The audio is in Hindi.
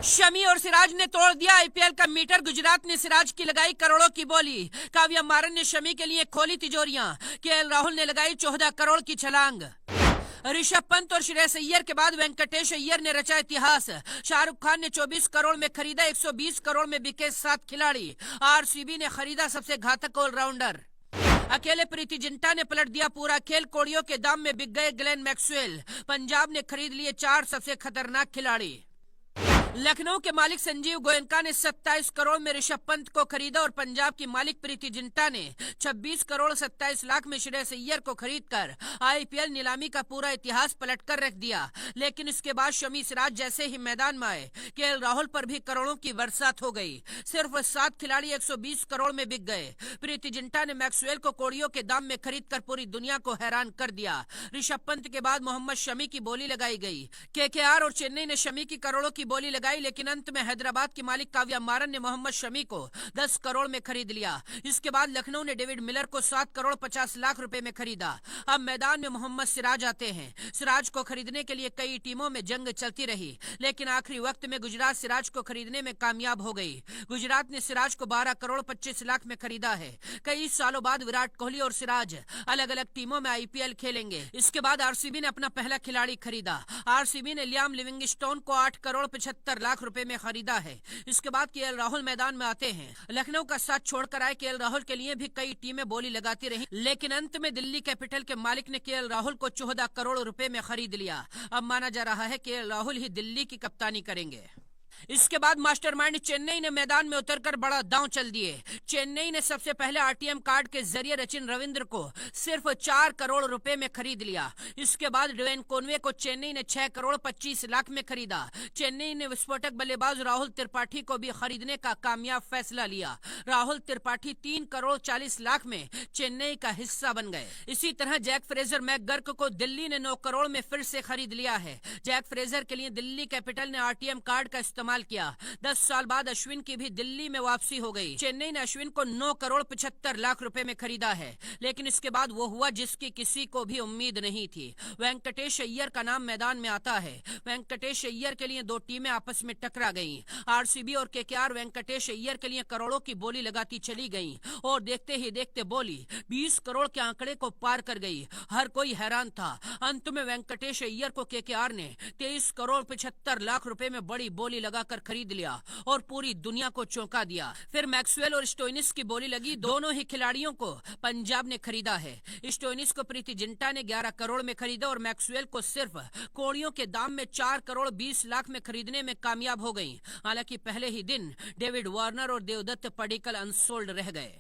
शमी और सिराज ने तोड़ दिया आईपीएल का मीटर। गुजरात ने सिराज की लगाई करोड़ों की बोली। काव्या मारन ने शमी के लिए खोली तिजोरियां। केएल राहुल ने लगाई 14 करोड़ की छलांग। ऋषभ पंत और श्रेयस अय्यर के बाद वेंकटेश अय्यर ने रचा इतिहास। शाहरुख खान ने 24 करोड़ में खरीदा 120 करोड़ में बिके 7 खिलाड़ी। आरसीबी ने खरीदा सबसे घातक ऑलराउंडर। अकेले प्रीति जिंटा ने पलट दिया पूरा खेल। कोड़ियों के दाम में बिक गए ग्लेन मैक्सवेल। पंजाब ने खरीद लिए 4 सबसे खतरनाक खिलाड़ी। लखनऊ के मालिक संजीव गोयनका ने 27 करोड़ में ऋषभ पंत को खरीदा और पंजाब की मालिक प्रीति जिंटा ने 26 करोड़ 27 लाख में श्रेयस अय्यर को खरीदकर आईपीएल नीलामी का पूरा इतिहास पलटकर रख दिया। लेकिन इसके बाद शमी सिराज जैसे ही मैदान में आए, केएल राहुल पर भी करोड़ों की बरसात हो गई। सिर्फ 7 खिलाड़ी 120 करोड़ में बिक गए। प्रीति जिंटा ने मैक्सवेल को कोड़ियों के दाम में खरीदकर पूरी दुनिया को हैरान कर दिया। ऋषभ पंत के बाद मोहम्मद शमी की बोली लगाई गई। केकेआर और चेन्नई ने शमी की करोड़ों की बोली लगाई, लेकिन अंत में हैदराबाद की मालिक काव्या मारन ने मोहम्मद शमी को 10 करोड़ में खरीद लिया। इसके बाद लखनऊ ने डेविड मिलर को 7 करोड़ 50 लाख रुपए में खरीदा। अब मैदान में मोहम्मद सिराज आते हैं। सिराज को खरीदने के लिए कई टीमों में जंग चलती रही, लेकिन आखिरी वक्त में गुजरात सिराज को खरीदने में कामयाब हो गई। गुजरात ने सिराज को 12 करोड़ 25 लाख में खरीदा है। कई सालों बाद विराट कोहली और सिराज अलग अलग टीमों में आईपीएल खेलेंगे। इसके बाद आरसीबी ने अपना पहला खिलाड़ी खरीदा। आरसीबी ने लियाम लिविंगस्टोन को 8 करोड़ 75 लाख रुपए में खरीदा है। इसके बाद केएल राहुल मैदान में आते हैं। लखनऊ का साथ छोड़कर आए केएल राहुल के लिए भी कई टीमें बोली लगाती रही, लेकिन अंत में दिल्ली कैपिटल के मालिक ने केएल राहुल को 14 करोड़ रुपए में खरीद लिया। अब माना जा रहा है केएल राहुल ही दिल्ली की कप्तानी करेंगे। इसके बाद मास्टरमाइंड चेन्नई ने मैदान में उतरकर बड़ा दांव चल दिए। चेन्नई ने सबसे पहले आरटीएम कार्ड के जरिए सचिन रविंद्र को सिर्फ 4 करोड़ रुपए में खरीद लिया। इसके बाद ड्वेन कॉनवे को चेन्नई ने 6 करोड़ 25 लाख में खरीदा। चेन्नई ने विस्फोटक बल्लेबाज राहुल त्रिपाठी को भी खरीदने का कामयाब फैसला लिया। राहुल त्रिपाठी 3 करोड़ 40 लाख में चेन्नई का हिस्सा बन गए। इसी तरह जैक फ्रेजर मैकगर्क को दिल्ली ने 9 करोड़ में फिर से खरीद लिया है। जैक फ्रेजर के लिए दिल्ली कैपिटल ने आरटीएम कार्ड का इस्तेमाल किया। 10 साल बाद अश्विन की भी दिल्ली में वापसी हो गई। चेन्नई ने अश्विन को 9 करोड़ 75 लाख रुपए में खरीदा है, लेकिन इसके बाद वो हुआ जिसकी किसी को भी उम्मीद नहीं थी। वेंकटेश अय्यर का नाम मैदान में आता है। वेंकटेश अय्यर के लिए 2 टीमें आपस में टकरा गईं। आरसीबी और केकेआर वेंकटेश अय्यर के लिए करोड़ों की बोली लगाती चली गईं और देखते ही देखते बोली 20 करोड़ के आंकड़े को पार कर गई। हर कोई हैरान था। अंत में वेंकटेश अय्यर को केकेआर ने 23 करोड़ 75 लाख रुपए में बड़ी बोली लगाकर खरीद लिया और पूरी दुनिया को चौंका दिया। फिर मैक्सवेल और स्टोइनिस की बोली लगी। दोनों ही खिलाड़ियों को पंजाब ने खरीदा है। स्टोइनिस को प्रीति जिंटा ने 11 करोड़ में खरीदा और मैक्सवेल को सिर्फ कोड़ियों के दाम में 4 करोड़ 20 लाख में खरीदने में कामयाब हो गई। हालांकि पहले ही दिन डेविड वार्नर और देवदत्त पडिक्कल अनसोल्ड रह गए।